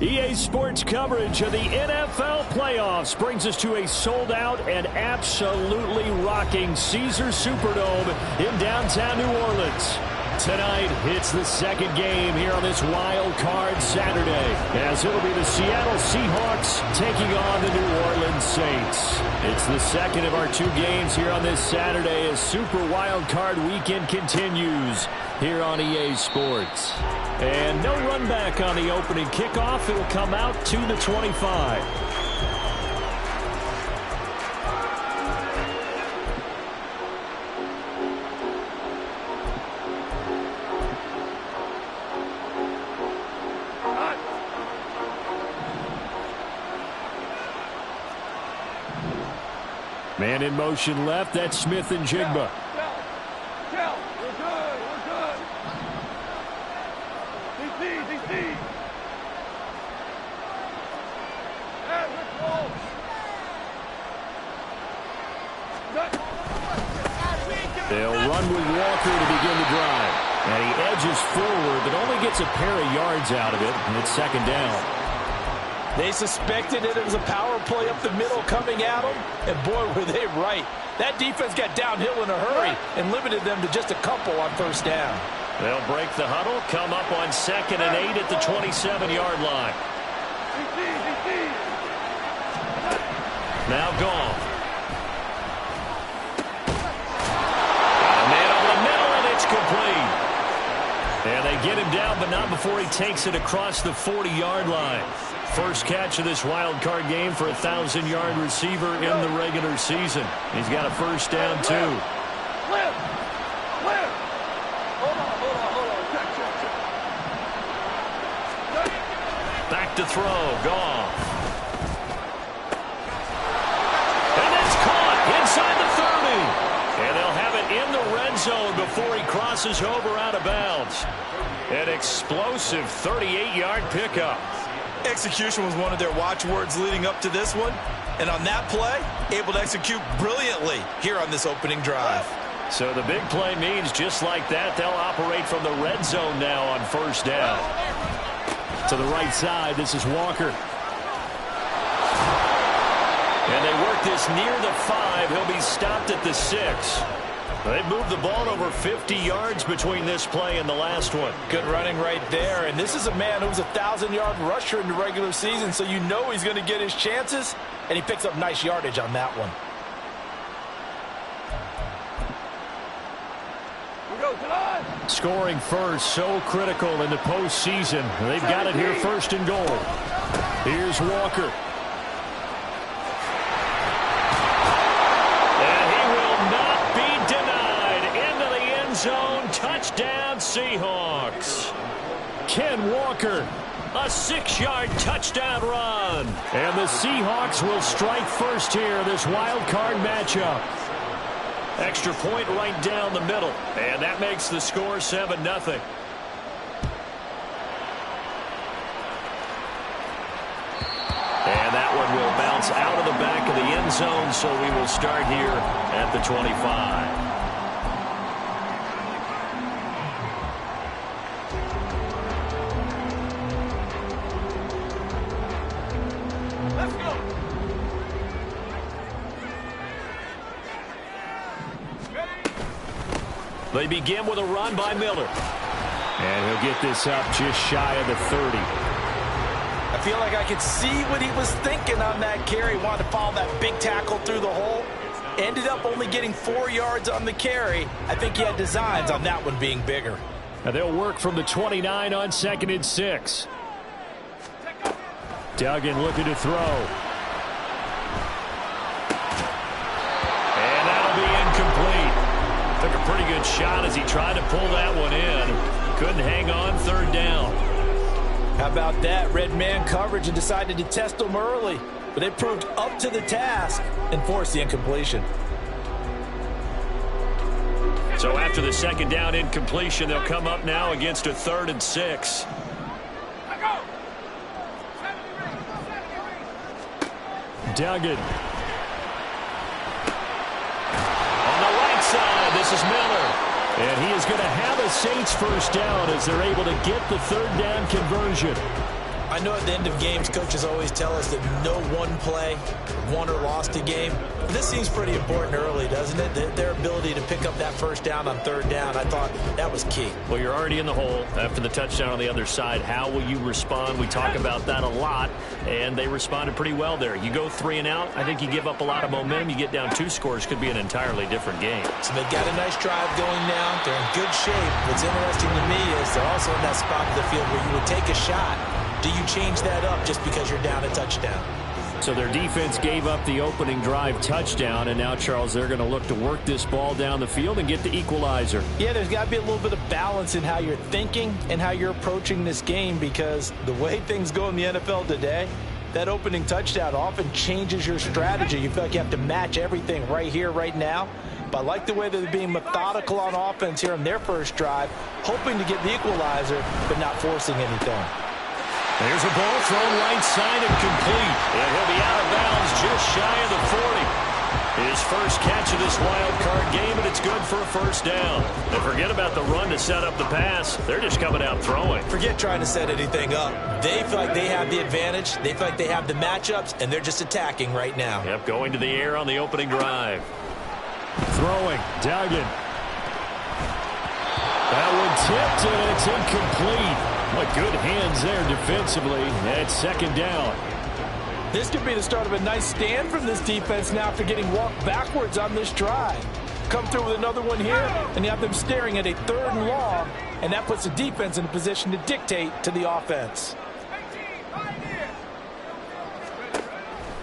EA Sports coverage of the NFL playoffs brings us to a sold-out and absolutely rocking Caesars Superdome in downtown New Orleans. Tonight, it's the second game here on this wild card Saturday, as it'll be the Seattle Seahawks taking on the New Orleans Saints. It's the second of our two games here on this Saturday as Super Wild Card Weekend continues here on EA Sports. And no run back on the opening kickoff. It'll come out to the 25. Man in motion left, that's Smith and Jigba. They'll run with Walker to begin the drive. And he edges forward, but only gets a pair of yards out of it, and it's second down. They suspected that it was a power play up the middle coming at them, and boy, were they right. That defense got downhill in a hurry and limited them to just a couple on first down. They'll break the huddle, come up on 2nd and 8 at the 27-yard line. Now Goff. Got a man over the middle, and it's complete. And they get him down, but not before he takes it across the 40-yard line. First catch of this wild card game for a 1,000-yard receiver in the regular season. He's got a first down, too. Back to throw, Goff. And it's caught inside the 30. And they'll have it in the red zone before he crosses over out of bounds. An explosive 38-yard pickup. Execution was one of their watchwords leading up to this one. And on that play, able to execute brilliantly here on this opening drive. So the big play means just like that, they'll operate from the red zone now on first down. To the right side, this is Walker. And they work this near the 5. He'll be stopped at the 6. They've moved the ball over 50 yards between this play and the last one. Good running right there. And this is a man who's a 1,000-yard rusher in the regular season, so you know he's going to get his chances, and he picks up nice yardage on that one. Scoring first, so critical in the postseason. They've got it here, 1st and goal. Here's Walker. Zone touchdown Seahawks. Ken Walker, a 6-yard touchdown run. And the Seahawks will strike first here, this wild card matchup. Extra point right down the middle. And that makes the score 7-0. And that one will bounce out of the back of the end zone, so we will start here at the 25. They begin with a run by Miller. And he'll get this up just shy of the 30. I feel like I could see what he was thinking on that carry. Wanted to follow that big tackle through the hole. Ended up only getting 4 yards on the carry. I think he had designs on that one being bigger. Now they'll work from the 29 on 2nd and 6. Duggan looking to throw. And that'll be incomplete. Took a pretty good shot as he tried to pull that one in. Couldn't hang on, 3rd down. How about that? Red man coverage and decided to test them early. But they proved up to the task and forced the incompletion. So after the 2nd down incompletion, they'll come up now against a 3rd and 6. Duggan. On the right side, this is Miller. And he is going to have a Saints first down as they're able to get the third down conversion. I know at the end of games, coaches always tell us that no one play won or lost a game. This seems pretty important early, doesn't it? Their ability to pick up that first down on third down, I thought that was key. Well, you're already in the hole after the touchdown on the other side. How will you respond? We talk about that a lot, and they responded pretty well there. You go 3 and out, I think you give up a lot of momentum. You get down 2 scores, could be an entirely different game. So they've got a nice drive going now. They're in good shape. What's interesting to me is they're also in that spot of the field where you would take a shot. Do you change that up just because you're down a touchdown? So their defense gave up the opening drive touchdown, and now, Charles, they're going to look to work this ball down the field and get the equalizer. Yeah, there's got to be a little bit of balance in how you're thinking and how you're approaching this game, because the way things go in the NFL today, that opening touchdown often changes your strategy. You feel like you have to match everything right here, right now. But I like the way that they're being methodical on offense here on their first drive, hoping to get the equalizer, but not forcing anything. There's a ball thrown right side and complete. And he'll be out of bounds just shy of the 40. His first catch of this wild card game, and it's good for a first down. And forget about the run to set up the pass. They're just coming out throwing. Forget trying to set anything up. They feel like they have the advantage. They feel like they have the matchups, and they're just attacking right now. Yep, going to the air on the opening drive. Throwing, Duggan. That one tipped, and it's incomplete. What good hands there defensively at second down. This could be the start of a nice stand from this defense now after getting walked backwards on this drive. Come through with another one here, and you have them staring at a 3rd and long, and that puts the defense in a position to dictate to the offense.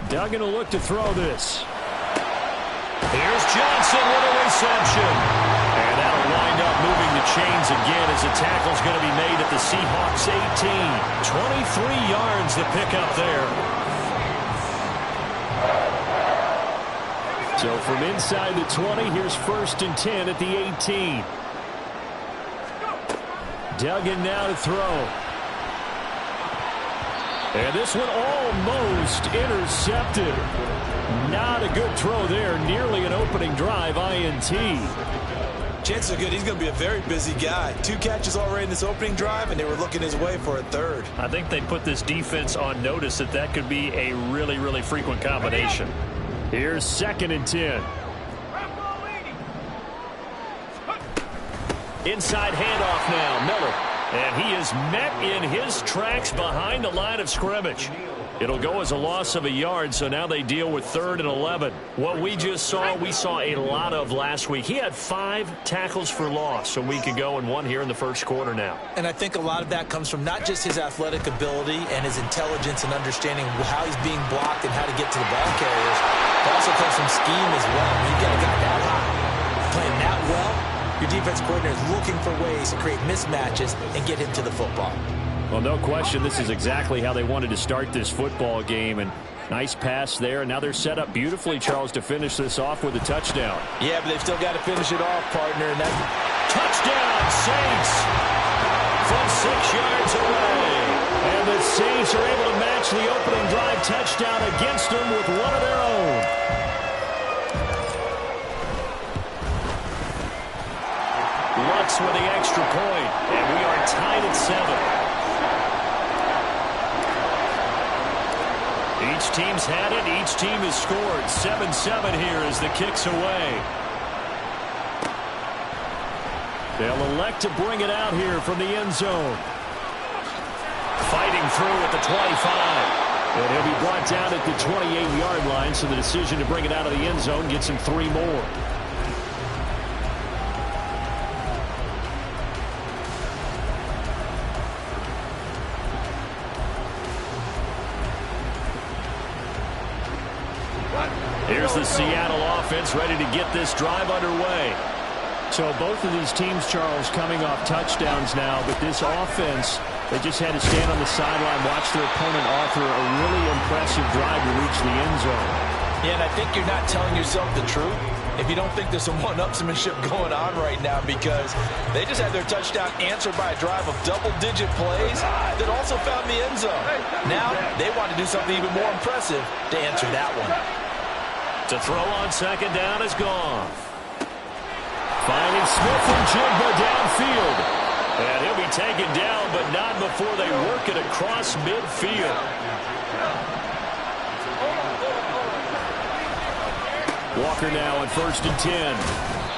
Duggan will look to throw this. Here's Johnson with a reception. And that'll wind up moving the chains again as the tackle's going to be made at the Seahawks 18. 23 yards to pick up there. So from inside the 20, here's 1st and 10 at the 18. Duggan now to throw. And this one almost intercepted. Not a good throw there. Nearly an opening drive INT. Chances are good he's going to be a very busy guy. 2 catches already in this opening drive, and they were looking his way for a 3rd. I think they put this defense on notice that that could be a really, really frequent combination. Here's 2nd and 10. Inside handoff now, Miller. And he is met in his tracks behind the line of scrimmage. It'll go as a loss of a yard, so now they deal with 3rd and 11. What we just saw, we saw a lot of last week. He had 5 tackles for loss a week ago and 1 here in the first quarter now. And I think a lot of that comes from not just his athletic ability and his intelligence and understanding how he's being blocked and how to get to the ball carriers. It also comes from scheme as well. When you've got a guy that high, playing that well, your defense coordinator is looking for ways to create mismatches and get him to the football. Well, no question, this is exactly how they wanted to start this football game. And nice pass there. And now they're set up beautifully, Charles, to finish this off with a touchdown. Yeah, but they've still got to finish it off, partner. And that touchdown, Saints, from 6 yards away. And the Saints are able to match the opening drive touchdown against them with one of their own. Lutz with the extra point, and we are tied at 7. Each team's had it. Each team has scored. 7-7 here as the kick's away. They'll elect to bring it out here from the end zone. Fighting through at the 25. And he'll be brought down at the 28-yard line, so the decision to bring it out of the end zone gets him 3 more. Here's the Seattle offense ready to get this drive underway. So both of these teams, Charles, coming off touchdowns now, but this offense, they just had to stand on the sideline, watch their opponent author a really impressive drive to reach the end zone. Yeah, and I think you're not telling yourself the truth if you don't think there's some one-upsmanship going on right now, because they just had their touchdown answered by a drive of double-digit plays that also found the end zone. Now they want to do something even more impressive to answer that one. To throw on second down is gone. Finding Smith and Jigba downfield. And he'll be taken down, but not before they work it across midfield. Walker now on 1st and 10.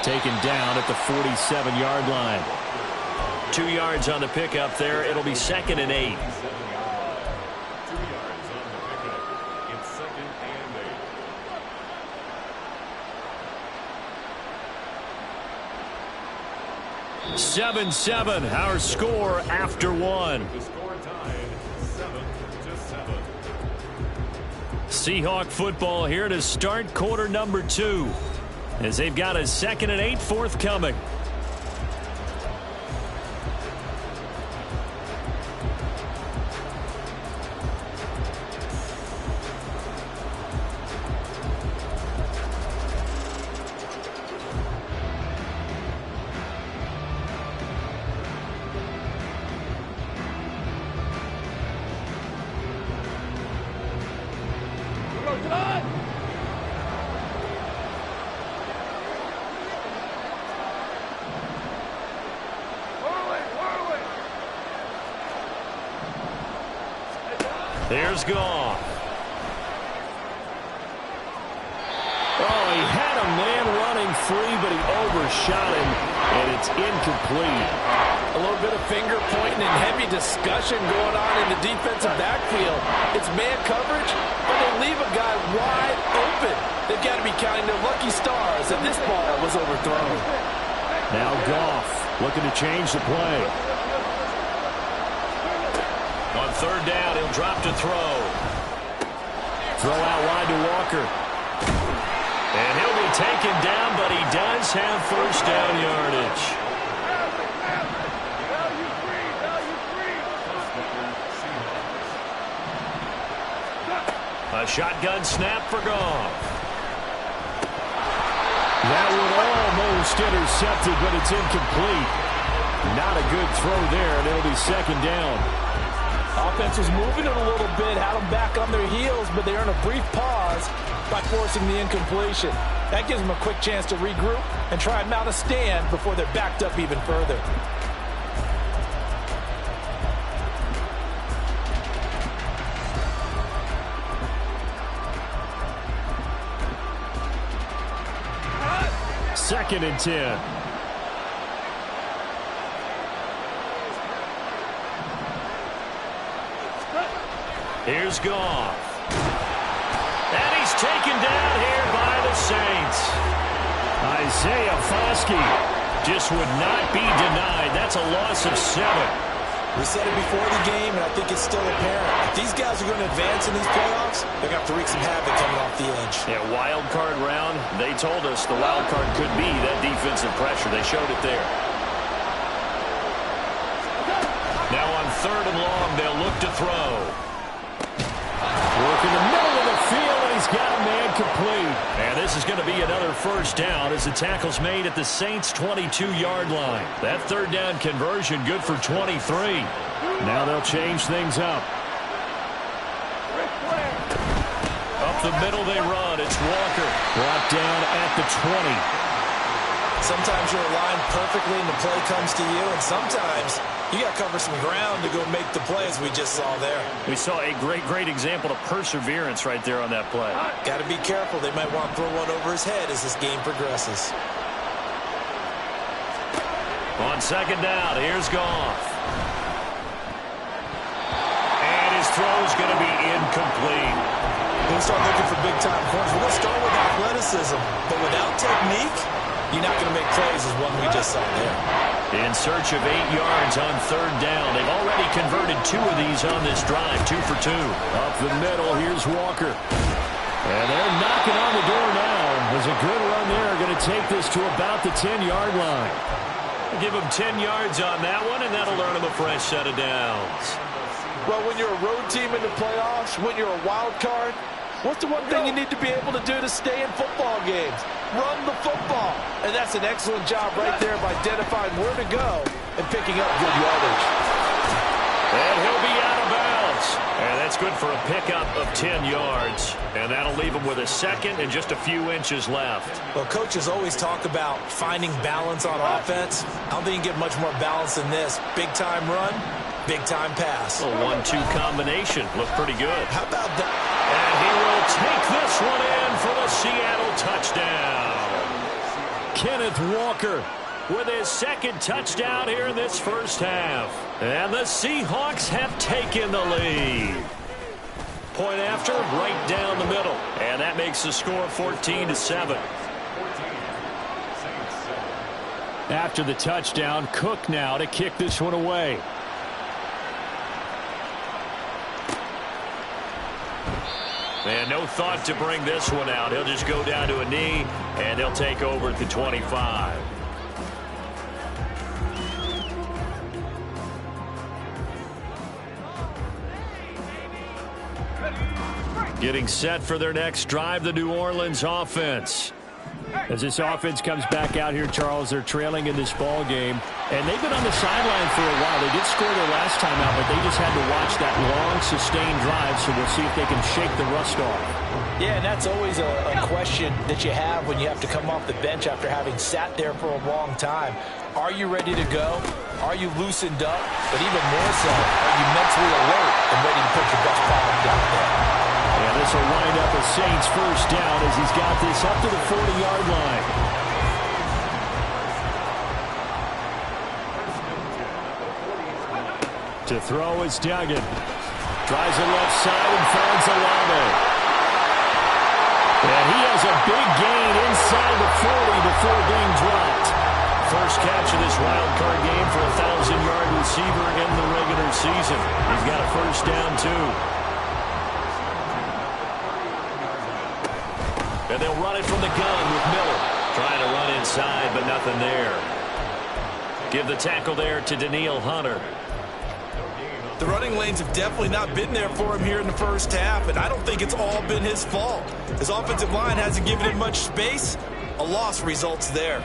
Taken down at the 47-yard line. 2 yards on the pickup there. It'll be 2nd and 8. Seven, 7, our score after 1. Seahawk football here to start quarter number 2, as they've got a 2nd and 8 forthcoming. There's Goff. Oh, he had a man running free, but he overshot him, and it's incomplete. A little bit of finger pointing and heavy discussion going on in the defensive backfield. It's man coverage, but they leave a guy wide open. They've got to be counting their lucky stars that this ball was overthrown. Now Goff looking to change the play. On 3rd down, he'll drop to throw. Throw out wide to Walker. And he'll be taken down, but he does have 1st down yardage. A shotgun snap for Goff. That one almost intercepted, but it's incomplete. Not a good throw there, and it'll be 2nd down. Offense was moving it a little bit, had them back on their heels, but they earned a brief pause by forcing the incompletion. That gives them a quick chance to regroup and try and mount a stand before they're backed up even further. Second and 10. Here's Goff. And he's taken down here by the Saints. Isaiah Foskey just would not be denied. That's a loss of 7. We said it before the game, and I think it's still apparent. If these guys are going to advance in these playoffs, they're going to have to wreak some havoc coming off the edge. Yeah, wild card round. They told us the wild card could be that defensive pressure. They showed it there. Now on 3rd and long, they'll look to throw. Work in the middle of the field, and he's got a man complete. And this is going to be another 1st down as the tackle's made at the Saints' 22-yard line. That 3rd down conversion good for 23. Now they'll change things up. Up the middle they run. It's Walker. Brought down at the 20. Sometimes you're aligned perfectly and the play comes to you, and sometimes you got to cover some ground to go make the plays we just saw there. We saw a great example of perseverance right there on that play. Got to be careful. They might want to throw one over his head as this game progresses. On 2nd down, here's Goff. And his throw's going to be incomplete. When we start looking for big-time corners, we're going to start with athleticism, but without technique, you're not going to make plays as one we just saw there. In search of 8 yards on 3rd down. They've already converted 2 of these on this drive, 2 for 2. Up the middle, here's Walker. And they're knocking on the door now. There's a good run there. Going to take this to about the 10-yard line. Give them 10 yards on that one, and that'll earn them a fresh set of downs. Well, when you're a road team in the playoffs, when you're a wild card, what's the one thing you need to be able to do to stay in football games? Run the football. And that's an excellent job right there of identifying where to go and picking up good yardage. And he'll be out of bounds. And that's good for a pickup of 10 yards. And that'll leave them with a second and just a few inches left. Well, coaches always talk about finding balance on offense. I don't think you get much more balance than this. Big-time run, big-time pass. A 1-2 combination. Looked pretty good. How about that? And he will take this one in for the Seattle touchdown. Kenneth Walker with his second touchdown here in this first half. And the Seahawks have taken the lead. Point after, right down the middle. And that makes the score 14-7. After the touchdown, Cook now to kick this one away. And no thought to bring this one out. He'll just go down to a knee, and he'll take over at the 25. Getting set for their next drive, the New Orleans offense. As this offense comes back out here, Charles, they're trailing in this ball game. And they've been on the sideline for a while. They did score their last time out, but they just had to watch that long, sustained drive, so we'll see if they can shake the rust off. Yeah, and that's always a question that you have when you have to come off the bench after having sat there for a long time. Are you ready to go? Are you loosened up? But even more so, are you mentally alert and ready to put your best product out there? And this will wind up a Saints first down as he's got this up to the 40-yard line. To throw is Duggan. Tries the left side and finds Olave. And he has a big gain inside the 40 before being dropped. First catch of this wild card game for a 1,000-yard receiver in the regular season. He's got a first down, too. And they'll run it from the gun with Miller. Trying to run inside, but nothing there. Give the tackle there to Danielle Hunter. The running lanes have definitely not been there for him here in the first half, and I don't think it's all been his fault. His offensive line hasn't given him much space. A loss results there.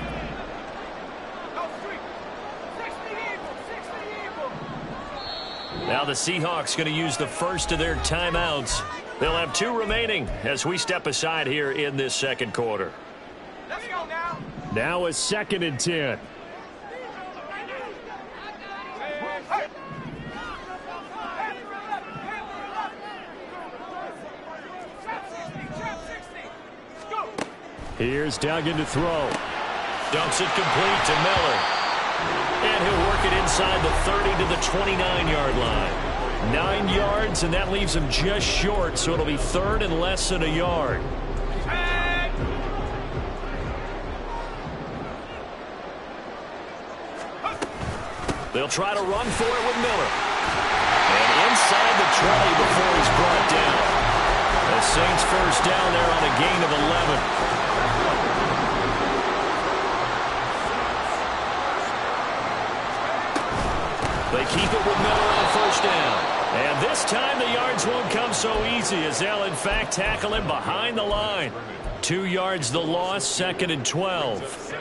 Now the Seahawks going to use the first of their timeouts. They'll have 2 remaining as we step aside here in this second quarter. Let's go now. Now a 2nd and 10. Here's Duggan to throw. Dumps it complete to Miller. And he'll work it inside the 30 to the 29-yard line. 9 yards, and that leaves him just short, so it'll be 3rd and less than a yard. They'll try to run for it with Miller. And inside the 20 before he's brought down. The Saints first down there on a gain of 11. They keep it with Miller on first down. And this time the yards won't come so easy as they'll in fact tackle him behind the line. 2 yards the loss, 2nd and 12.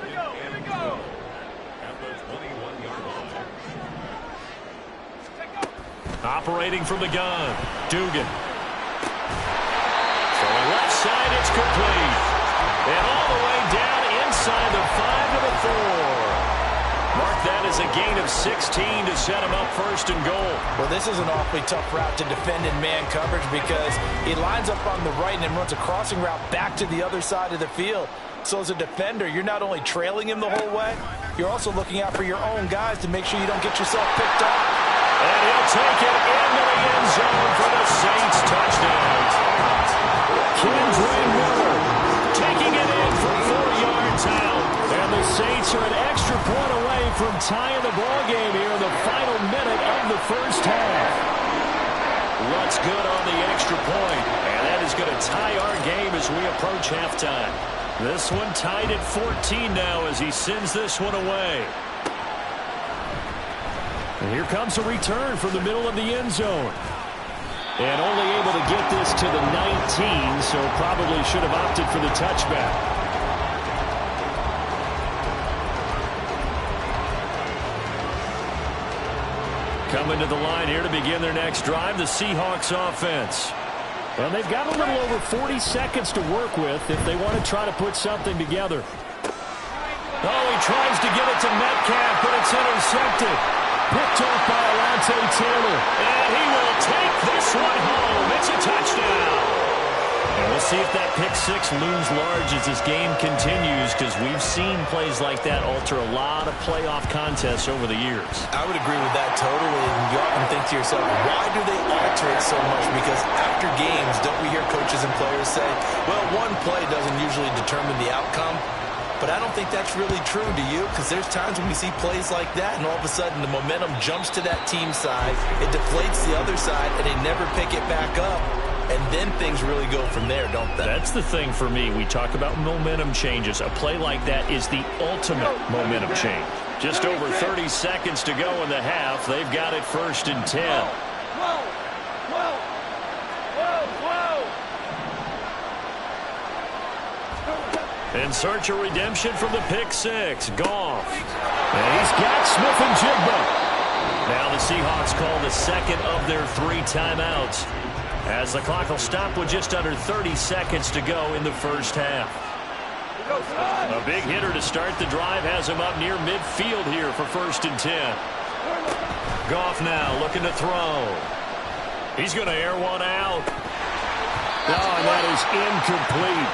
Operating from the gun, Dugan. From the left side, it's complete. And all the way down inside the 5 to the 4. Mark that as a gain of 16 to set him up 1st and goal. Well, this is an awfully tough route to defend in man coverage because he lines up on the right and then runs a crossing route back to the other side of the field. So as a defender, you're not only trailing him the whole way, you're also looking out for your own guys to make sure you don't get yourself picked up. And he'll take it into the end zone for the Saints touchdown. Kendra Miller taking it in from 4 yards out. And the Saints are an extra point away from tying the ball game here in the final minute of the first half. What's good on the extra point? And that is going to tie our game as we approach halftime. This one tied at 14 now as he sends this one away. And here comes a return from the middle of the end zone. And only able to get this to the 19, so probably should have opted for the touchback. Coming to the line here to begin their next drive, the Seahawks offense. And they've got a little over 40 seconds to work with if they want to try to put something together. Oh, he tries to get it to Metcalf, but it's intercepted. Picked off by Alontae Taylor. And he will take this one home. It's a touchdown. And we'll see if that pick six looms large as this game continues, because we've seen plays like that alter a lot of playoff contests over the years. I would agree with that totally. And you often think to yourself, why do they alter it so much? Because after games, don't we hear coaches and players say, well, one play doesn't usually determine the outcome. But I don't think that's really true, do you? Because there's times when we see plays like that, and all of a sudden the momentum jumps to that team side, it deflates the other side, and they never pick it back up. And then things really go from there, don't they? That's the thing for me. We talk about momentum changes. A play like that is the ultimate momentum change. Just over 30 seconds to go in the half. They've got it 1st and 10. In search of redemption from the pick six. Goff. And he's got Smith and Jigba. Now the Seahawks call the second of their 3 timeouts, as the clock will stop with just under 30 seconds to go in the first half. A big hitter to start the drive has him up near midfield here for 1st and 10. Goff now looking to throw. He's going to air one out. Oh, and that is incomplete.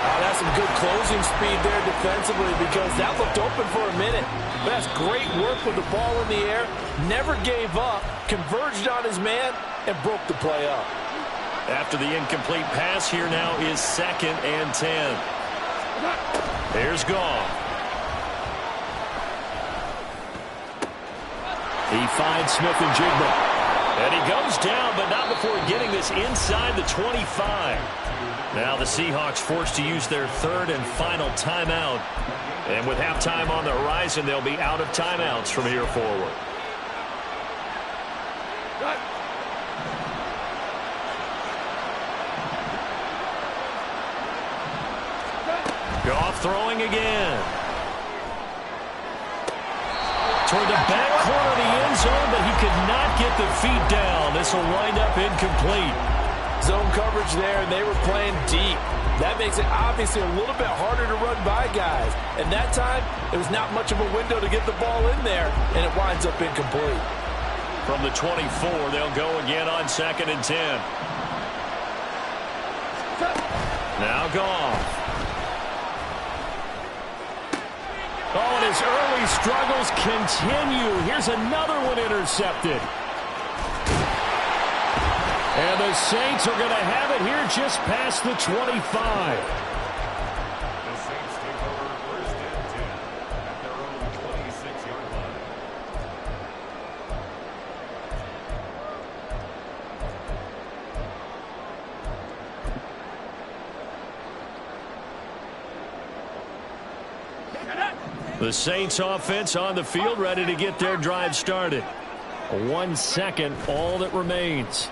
Oh, that's some good closing speed there defensively, because that looked open for a minute. That's great work with the ball in the air. Never gave up, converged on his man, and broke the play up. After the incomplete pass, here now is 2nd and 10. Here's Goff. He finds Smith and Jigba. And he goes down, but not before getting this inside the 25. Now the Seahawks forced to use their 3rd and final timeout. And with halftime on the horizon, they'll be out of timeouts from here forward. Goff throwing again. Toward the back corner of the end zone, but he could not get the feet down. This will wind up incomplete. Zone coverage there, and they were playing deep. That makes it obviously a little bit harder to run by guys. And that time, there was not much of a window to get the ball in there, and it winds up incomplete. From the 24, they'll go again on 2nd and 10. Now Goff. Oh, and his early struggles continue. Here's another one intercepted. And the Saints are going to have it here just past the 25. The Saints take over 1st and 10 at their own 26-yard line. The Saints offense on the field, ready to get their drive started. 1 second, all that remains.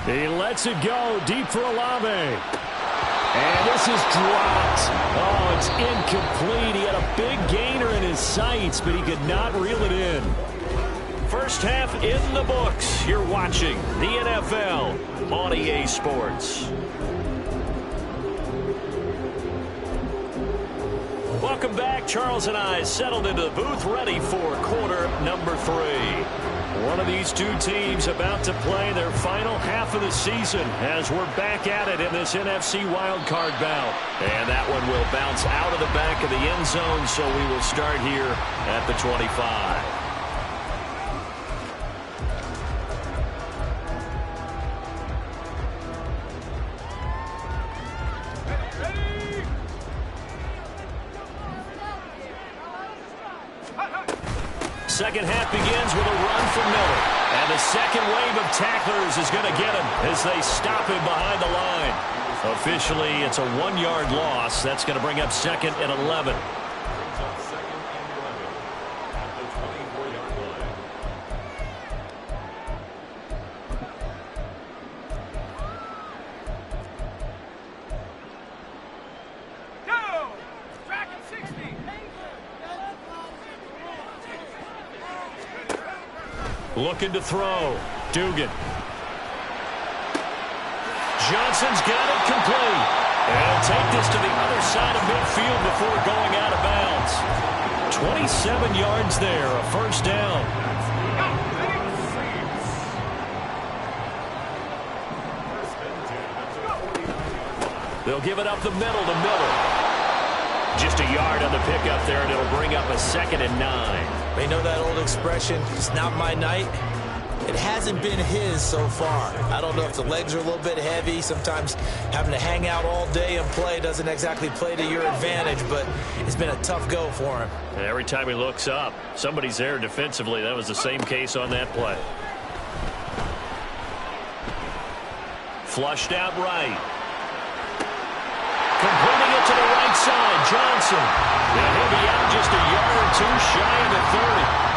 He lets it go deep for Olave. And this is dropped. Oh, it's incomplete. He had a big gainer in his sights, but he could not reel it in. First half in the books. You're watching the NFL on EA Sports. Welcome back. Charles and I settled into the booth, ready for quarter number 3. One of these two teams about to play their final half of the season as we're back at it in this NFC wildcard bout. And that one will bounce out of the back of the end zone, so we will start here at the 25. Second half begins with a run from Miller. And the second wave of tacklers is going to get him as they stop him behind the line. Officially, it's a 1-yard loss. That's going to bring up 2nd and 11. Looking to throw. Dugan. Johnson's got it complete. And take this to the other side of midfield before going out of bounds. 27 yards there, a first down. They'll give it up the middle to Miller. Just a yard on the pickup there, and it'll bring up a 2nd and 9. They know that old expression, it's not my night. It hasn't been his so far. I don't know if the legs are a little bit heavy. Sometimes having to hang out all day and play doesn't exactly play to your advantage, but it's been a tough go for him. And every time he looks up, somebody's there defensively. That was the same case on that play. Flushed out right. Completing it to the right side, Johnson. And he'll be out just a yard or two shy of the 30.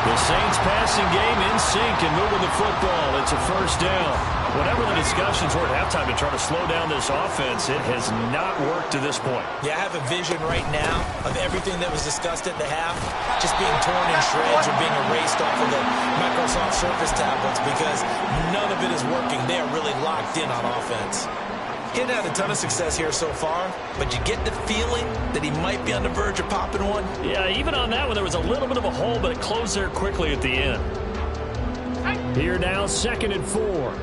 The Saints passing game in sync and moving the football. It's a first down. Whatever the discussions were at halftime to try to slow down this offense, it has not worked to this point. Yeah, I have a vision right now of everything that was discussed at the half just being torn in shreds or being erased off of the Microsoft Surface tablets because none of it is working. They are really locked in on offense. He hadn't had a ton of success here so far, but you get the feeling that he might be on the verge of popping one. Yeah, even on that one, there was a little bit of a hole, but it closed there quickly at the end. Here now, 2nd and 4.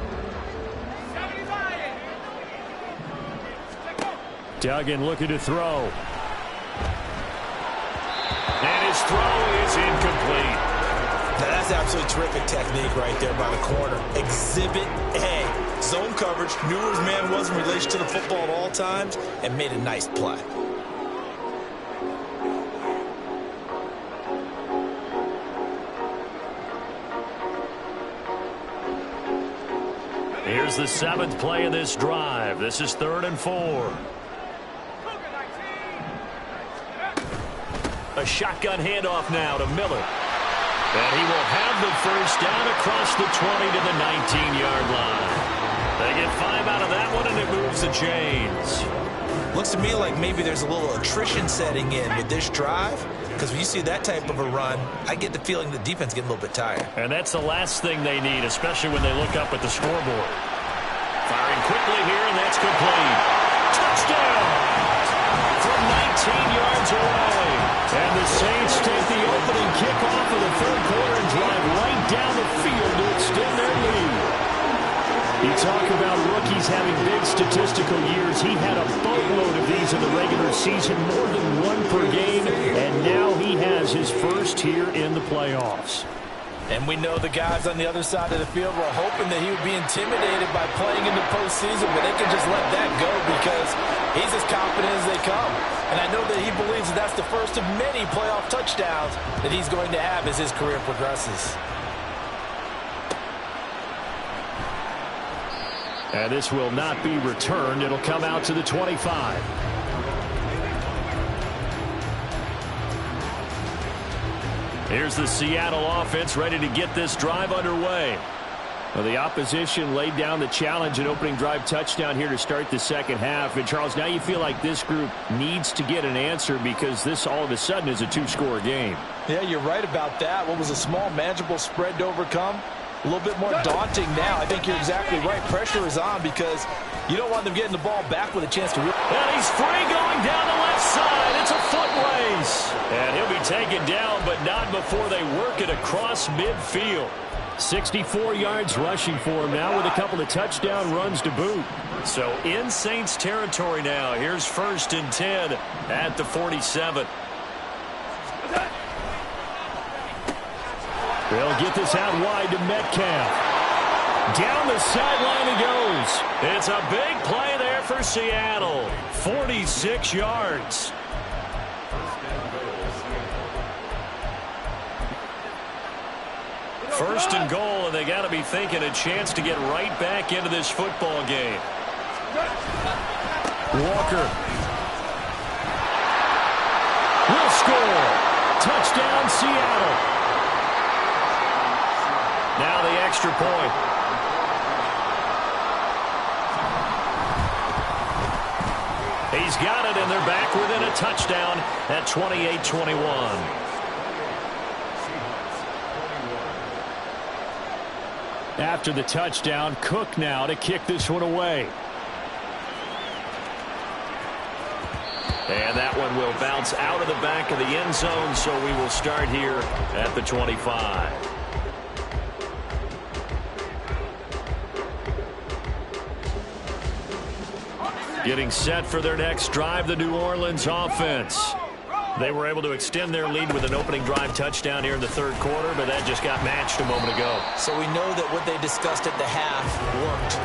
Duggan looking to throw. And his throw is incomplete. Now, that's absolutely terrific technique right there by the corner. Exhibit A. Zone coverage, knew where his man was in relation to the football at all times, and made a nice play. Here's the 7th play of this drive. This is 3rd and 4. A shotgun handoff now to Miller. And he will have the first down across the 20 to the 19-yard line. They get 5 out of that one, and it moves the chains. Looks to me like maybe there's a little attrition setting in with this drive, because when you see that type of a run, I get the feeling the defense getting a little bit tired. And that's the last thing they need, especially when they look up at the scoreboard. Firing quickly here, and that's complete. Touchdown! From 19 yards away. And the Saints take the opening kickoff of the 3rd quarter and drive right down the field to extend their lead. You talk about rookies having big statistical years. He had a boatload of these in the regular season, more than 1 per game, and now he has his first here in the playoffs. And we know the guys on the other side of the field were hoping that he would be intimidated by playing in the postseason, but they can just let that go because he's as confident as they come. And I know that he believes that that's the first of many playoff touchdowns that he's going to have as his career progresses. And this will not be returned. It'll come out to the 25. Here's the Seattle offense ready to get this drive underway. Well, the opposition laid down the challenge and opening drive touchdown here to start the second half. And, Charles, now you feel like this group needs to get an answer because this all of a sudden is a 2-score game. Yeah, you're right about that. What was a small, manageable spread to overcome? A little bit more daunting now. I think you're exactly right. Pressure is on because you don't want them getting the ball back with a chance to... And he's free going down the left side. It's a foot race. And he'll be taken down, but not before they work it across midfield. 64 yards rushing for him now with a couple of touchdown runs to boot. So in Saints territory now. Here's 1st and 10 at the 47. They'll get this out wide to Metcalf. Down the sideline he goes. It's a big play there for Seattle. 46 yards. First and goal, and they got to be thinking a chance to get right back into this football game. Walker will score. Touchdown, Seattle. Now the extra point. He's got it, and they're back within a touchdown at 28-21. After the touchdown, Cook now to kick this one away. And that one will bounce out of the back of the end zone, so we will start here at the 25. Getting set for their next drive, the New Orleans offense. They were able to extend their lead with an opening drive touchdown here in the third quarter, but that just got matched a moment ago. So we know that what they discussed at the half worked.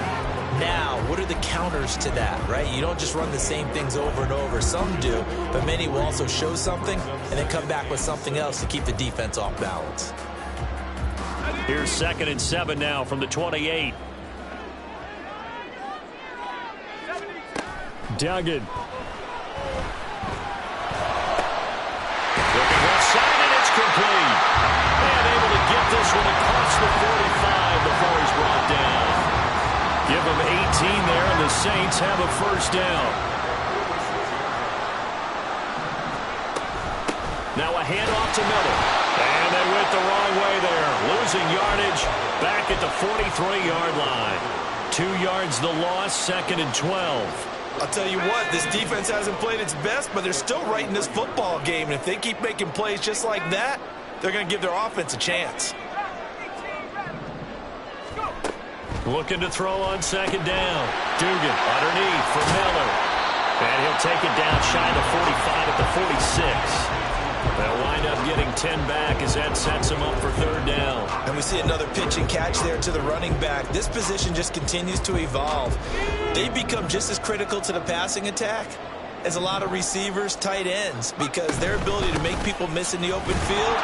Now, what are the counters to that, right? You don't just run the same things over and over. Some do, but many will also show something and then come back with something else to keep the defense off balance. Here's 2nd and 7 now from the 28. Duggan. Looking left side, and it's complete. And able to get this one across the 45 before he's brought down. Give him 18 there, and the Saints have a first down. Now a handoff to Miller. And they went the wrong way there. Losing yardage back at the 43-yard line. 2 yards the loss, 2nd and 12. I'll tell you what, this defense hasn't played its best, but they're still right in this football game. And if they keep making plays just like that, they're going to give their offense a chance. Looking to throw on 2nd down. Dugan underneath for Miller. And he'll take it down shy of the 45 at the 46. They'll wind up getting 10 back as that sets them up for 3rd down. And we see another pitch and catch there to the running back. This position just continues to evolve. They become just as critical to the passing attack as a lot of receivers, tight ends, because their ability to make people miss in the open field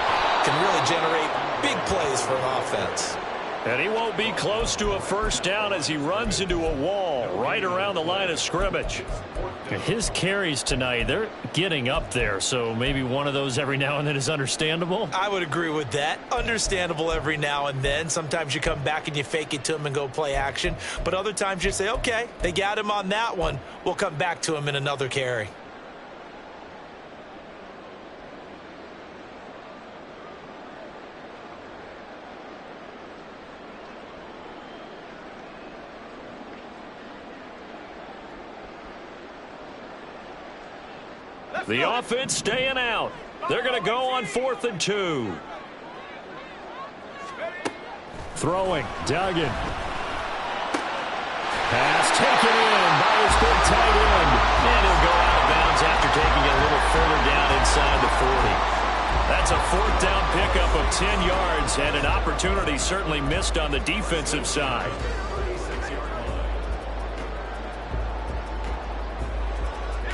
can really generate big plays for an offense. And he won't be close to a first down as he runs into a wall right around the line of scrimmage. His carries tonight, they're getting up there, so maybe one of those every now and then is understandable. I would agree with that. Understandable every now and then. Sometimes you come back and you fake it to him and go play action. But other times you say, okay, they got him on that one. We'll come back to him in another carry. The offense staying out. They're going to go on 4th and 2. Throwing. Duggan. Pass taken in by his big tight end. And he'll go out of bounds after taking it a little further down inside the 40. That's a 4th down pickup of 10 yards and an opportunity certainly missed on the defensive side.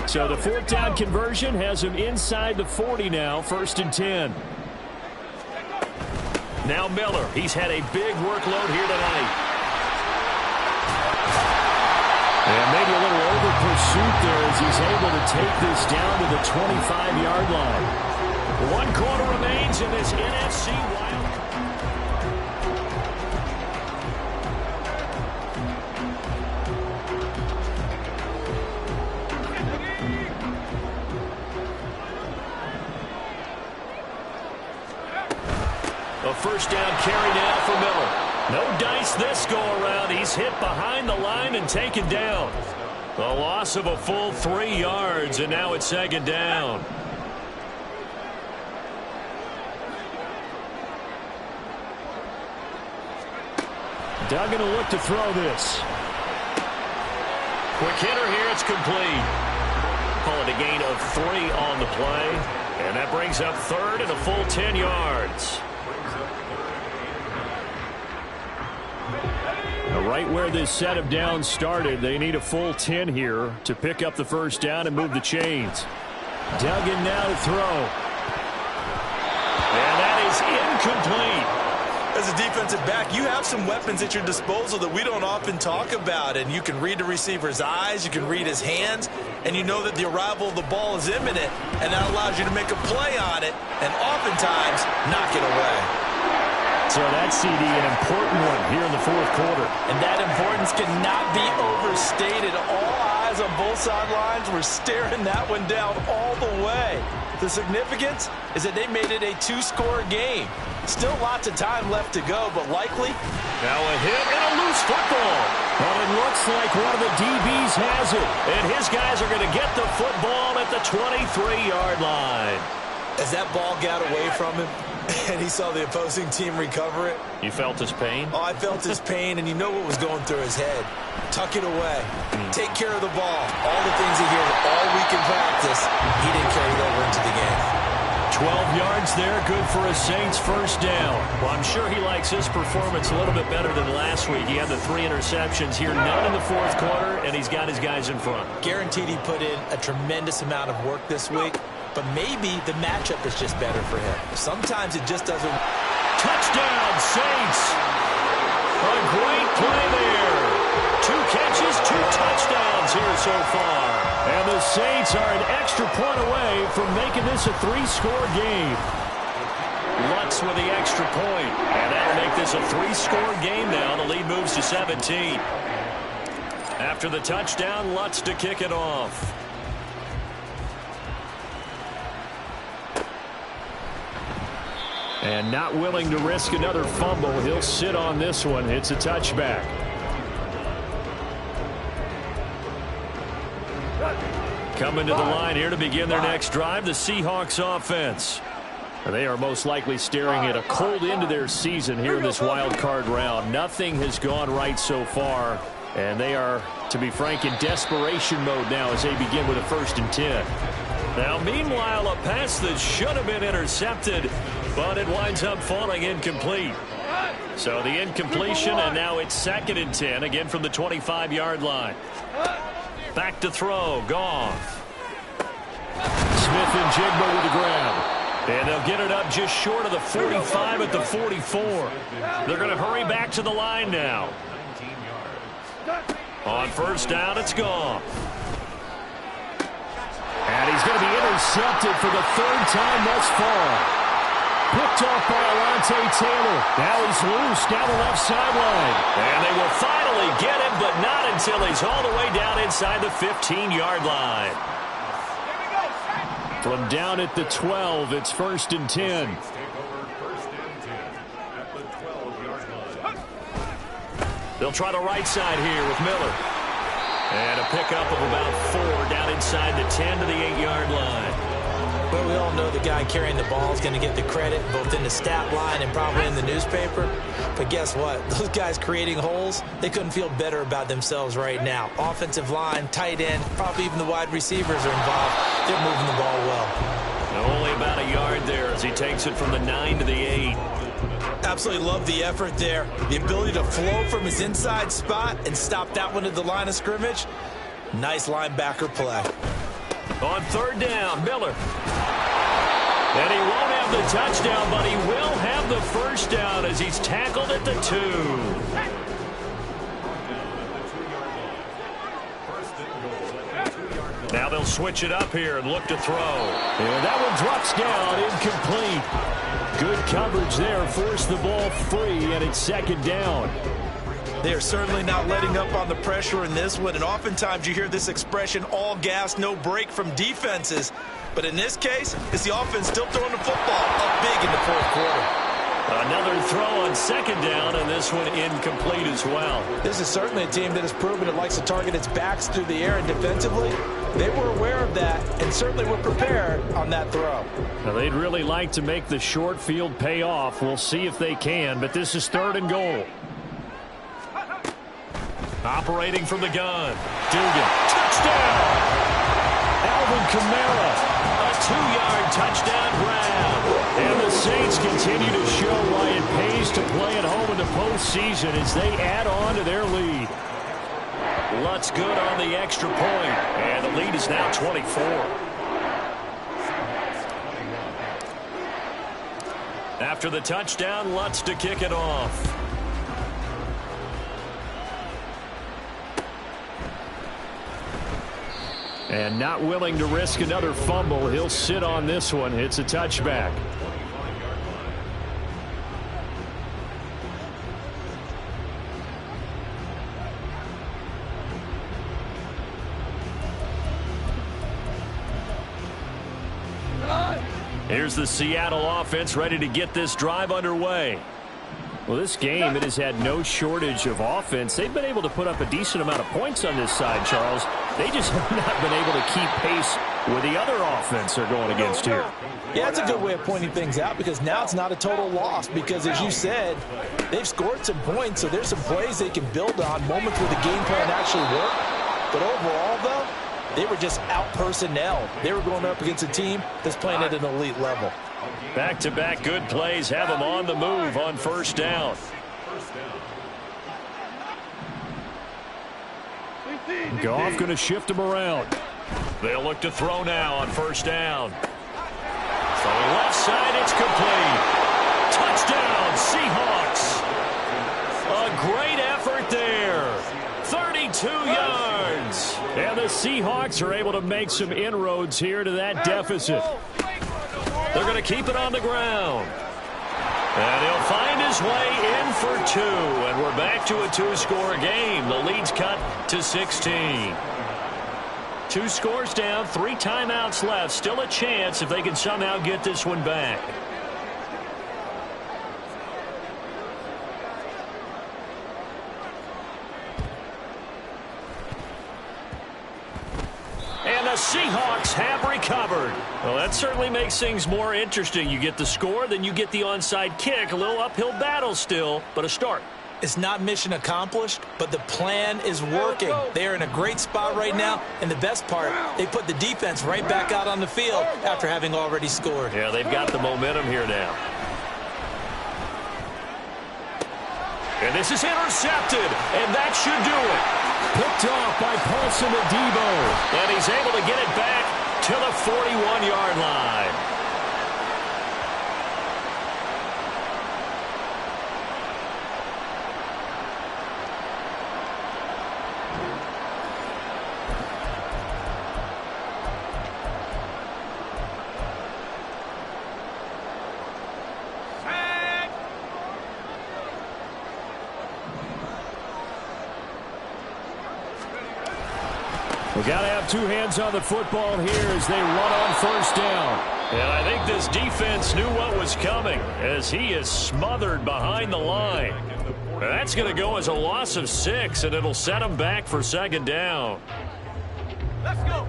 So the 4th down conversion has him inside the 40 now, 1st and 10. Now Miller, he's had a big workload here tonight. And maybe a little over pursuit there as he's able to take this down to the 25-yard line. 1 quarter remains in this NFC Wild. A first down carry now for Miller. No dice this go-around. He's hit behind the line and taken down. A loss of a full 3 yards, and now it's 2nd down. Duggan will look to throw this. Quick hitter here. It's complete. Call it a gain of 3 on the play. And that brings up 3rd and a full 10 yards. Right where this set of downs started, they need a full 10 here to pick up the first down and move the chains. Duggan now to throw. And that is incomplete. As a defensive back, you have some weapons at your disposal that we don't often talk about, and you can read the receiver's eyes, you can read his hands, and you know that the arrival of the ball is imminent, and that allows you to make a play on it and oftentimes knock it away. So that CD, an important one here in the 4th quarter. And that importance cannot be overstated. All eyes on both sidelines were staring that one down all the way. The significance is that they made it a two-score game. Still lots of time left to go, but likely. Now a hit and a loose football. But it looks like one of the DBs has it. And his guys are going to get the football at the 23-yard line. As that ball got away from him and he saw the opposing team recover it. You felt his pain? Oh, I felt his pain, and you know what was going through his head. Tuck it away. Take care of the ball. All the things he hears all week in practice, he didn't carry it over into the game. 12 yards there, good for a Saints first down. Well, I'm sure he likes his performance a little bit better than last week. He had the 3 interceptions here, none in the fourth quarter, and he's got his guys in front. Guaranteed he put in a tremendous amount of work this week, but maybe the matchup is just better for him. Sometimes it just doesn't. Touchdown, Saints! A great play there. 2 catches, 2 touchdowns here so far. And the Saints are an extra point away from making this a 3-score game. Lutz with the extra point. And that'll make this a 3-score game now. The lead moves to 17. After the touchdown, Lutz to kick it off. And not willing to risk another fumble. He'll sit on this one. It's a touchback. Coming to the line here to begin their next drive, the Seahawks offense. They are most likely staring at a cold end to their season here in this wild card round. Nothing has gone right so far, and they are, to be frank, in desperation mode now as they begin with a 1st and 10. Now, meanwhile, a pass that should have been intercepted, but it winds up falling incomplete. So the incompletion, and now it's 2nd and 10, again from the 25-yard line. Back to throw, Goff. Smith and Jigba with the grab. And they'll get it up just short of the 45 at the 44. They're going to hurry back to the line now. On 1st down, it's Goff. And he's going to be intercepted for the 3rd time thus far. Picked off by Alontae Taylor. Now he's loose down the left sideline. And they will finally get him, but not until he's all the way down inside the 15-yard line. From down at the 12, it's 1st and 10. They'll try the right side here with Miller. And a pickup of about 4 down inside the 10 to the 8-yard line. Well, we all know the guy carrying the ball is going to get the credit both in the stat line and probably in the newspaper. But guess what? Those guys creating holes, they couldn't feel better about themselves right now. Offensive line, tight end, probably even the wide receivers are involved. They're moving the ball well. Only about a yard there as he takes it from the 9 to the 8. Absolutely love the effort there. The ability to flow from his inside spot and stop that one at the line of scrimmage. Nice linebacker play. On 3rd down, Miller. And he won't have the touchdown, but he will have the 1st down as he's tackled at the 2. Now they'll switch it up here and look to throw. And that one drops down, incomplete. Good coverage there, forced the ball free, and it's 2nd down. They are certainly not letting up on the pressure in this one, and oftentimes you hear this expression, all gas, no break from defenses. But in this case, it's the offense still throwing the football up big in the 4th quarter. Another throw on 2nd down, and this one incomplete as well. This is certainly a team that has proven it likes to target its backs through the air, and defensively, they were aware of that and certainly were prepared on that throw. Now, they'd really like to make the short field pay off. We'll see if they can, but this is 3rd and goal. Operating from the gun. Dugan. Touchdown! Alvin Kamara. A 2-yard touchdown grab. And the Saints continue to show why it pays to play at home in the postseason as they add on to their lead. Lutz good on the extra point. And the lead is now 24. After the touchdown, Lutz to kick it off. And not willing to risk another fumble. He'll sit on this one. It's a touchback. Here's the Seattle offense ready to get this drive underway. Well, this game, it has had no shortage of offense. They've been able to put up a decent amount of points on this side, Charles. They just have not been able to keep pace with the other offense they're going against here. Yeah, that's a good way of pointing things out because now it's not a total loss because, as you said, they've scored some points, so there's some plays they can build on, moments where the game plan actually worked. But overall, though, they were just out-personnel. They were going up against a team that's playing at an elite level. Back-to-back good plays have them on the move on first down. Goff going to shift them around. They'll look to throw now on first down. From the left side, it's complete. Touchdown, Seahawks. A great effort there. 32 yards. And the Seahawks are able to make some inroads here to that deficit. They're going to keep it on the ground. And he'll find his way in for 2. And we're back to a 2-score game. The lead's cut to 16. 2 scores down, 3 timeouts left. Still a chance if they can somehow get this one back. And the Seahawks have recovered. Well, that certainly makes things more interesting. You get the score, then you get the onside kick. A little uphill battle still, but a start. It's not mission accomplished, but the plan is working. They are in a great spot right now, and the best part, they put the defense right back out on the field after having already scored. Yeah, they've got the momentum here now. And this is intercepted, and that should do it. Picked off by Paulson Adebo. And he's able to get it back to the 41-yard line. We got to have 2 hands on the football here as they run on first down. And I think this defense knew what was coming as he is smothered behind the line. That's going to go as a loss of 6, and it'll set him back for second down. Let's go.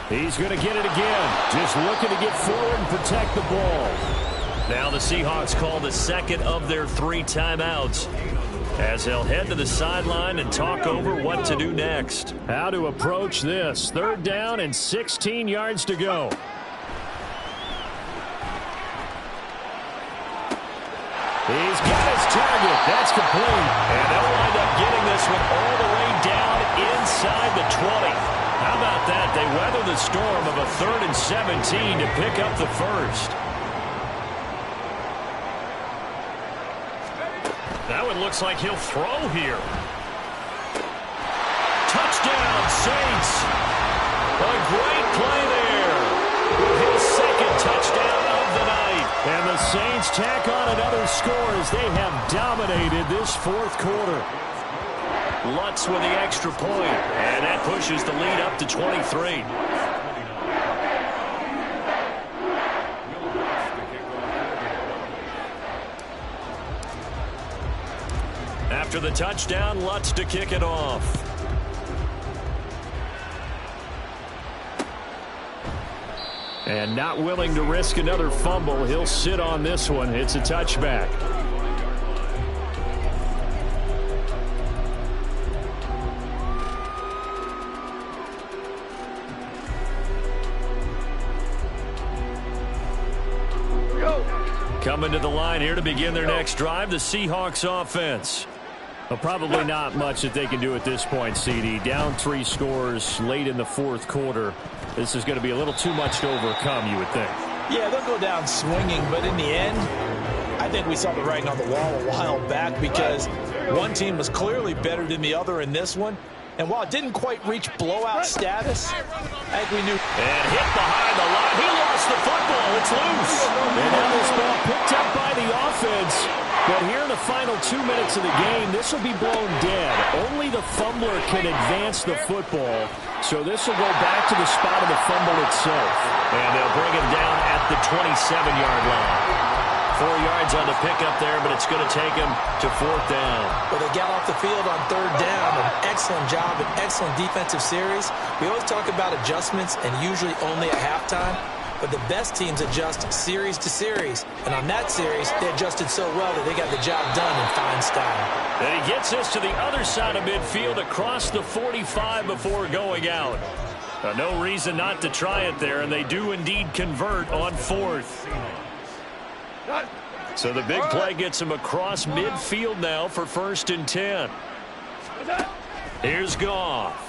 He's going to get it again. Just looking to get forward and protect the ball. Now the Seahawks call the second of their 3 timeouts as they'll head to the sideline and talk over what to do next. How to approach this. 3rd down and 16 yards to go. He's got his target. That's complete. And they'll wind up getting this one all the way down inside the 20. How about that? They weather the storm of a 3rd and 17 to pick up the first. That one looks like he'll throw here. Touchdown, Saints. A great play there. His 2nd touchdown of the night. And the Saints tack on another score as they have dominated this 4th quarter. Lutz with the extra point, and that pushes the lead up to 23. After the touchdown, Lutz to kick it off. And not willing to risk another fumble, he'll sit on this one. It's a touchback. Coming to the line here to begin their next drive, the Seahawks offense. Well, probably not much that they can do at this point, CD. Down 3 scores late in the 4th quarter. This is going to be a little too much to overcome, you would think. Yeah, they'll go down swinging, but in the end, I think we saw the writing on the wall a while back because one team was clearly better than the other in this one. And while it didn't quite reach blowout status, I think we knew. And hit behind the line. He lost the football. It's loose. And now this ball picked up by the offense. But here in the final 2 minutes of the game, this will be blown dead. Only the fumbler can advance the football, so this will go back to the spot of the fumble itself. And they'll bring him down at the 27-yard line. 4 yards on the pickup there, but it's going to take him to 4th down. Well, they got off the field on 3rd down. An excellent job, an excellent defensive series. We always talk about adjustments and usually only at halftime. But the best teams adjust series to series. And on that series, they adjusted so well that they got the job done in fine style. And he gets us to the other side of midfield across the 45 before going out. No reason not to try it there, and they do indeed convert on 4th. So the big play gets him across midfield now for 1st and 10. Here's Goff.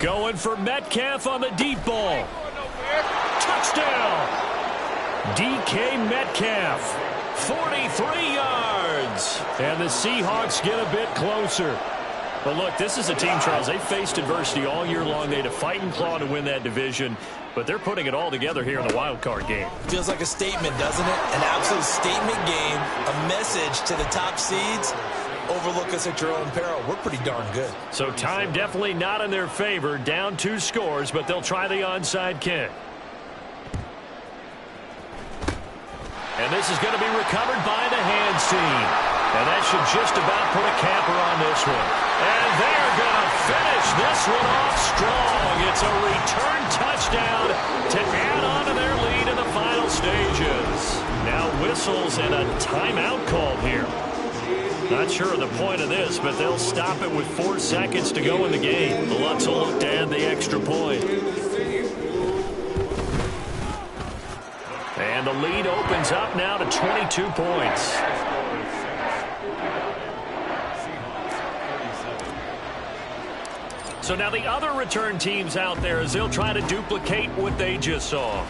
Going for Metcalf on the deep ball. Touchdown! DK Metcalf, 43 yards. And the Seahawks get a bit closer. But look, this is a team, Charles, they faced adversity all year long. They had to fight and claw to win that division. But they're putting it all together here in the wild card game. Feels like a statement, doesn't it? An absolute statement game, a message to the top seeds. Overlook us at your own peril. We're pretty darn good. So time definitely not in their favor. Down 2 scores, but they'll try the onside kick. And this is going to be recovered by the hands team. And that should just about put a capper on this one. And they're going to finish this one off strong. It's a return touchdown to add on to their lead in the final stages. Now whistles and a timeout called here. Not sure of the point of this, but they'll stop it with 4 seconds to go in the game. The Lutz will look to add the extra point. And the lead opens up now to 22 points. So now the other return teams out there as they'll try to duplicate what they just saw.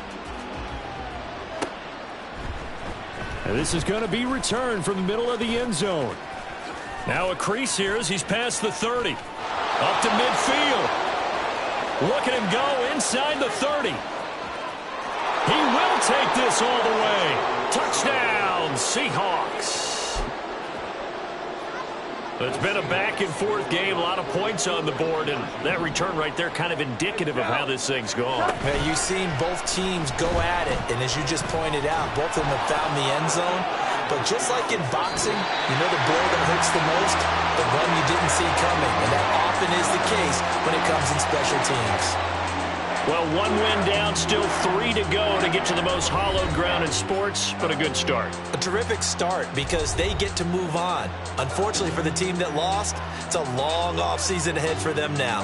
And this is going to be returned from the middle of the end zone. Now a crease here as he's past the 30. Up to midfield. Look at him go inside the 30. He will take this all the way. Touchdown, Seahawks. It's been a back-and-forth game, a lot of points on the board, and that return right there kind of indicative of how this thing's gone. Man, you've seen both teams go at it, and as you just pointed out, both of them have found the end zone. But just like in boxing, you know the blow that hurts the most? The one you didn't see coming, and that often is the case when it comes in special teams. Well, 1 win down, still 3 to go to get to the most hallowed ground in sports, but a good start. A terrific start because they get to move on. Unfortunately for the team that lost, it's a long offseason ahead for them now.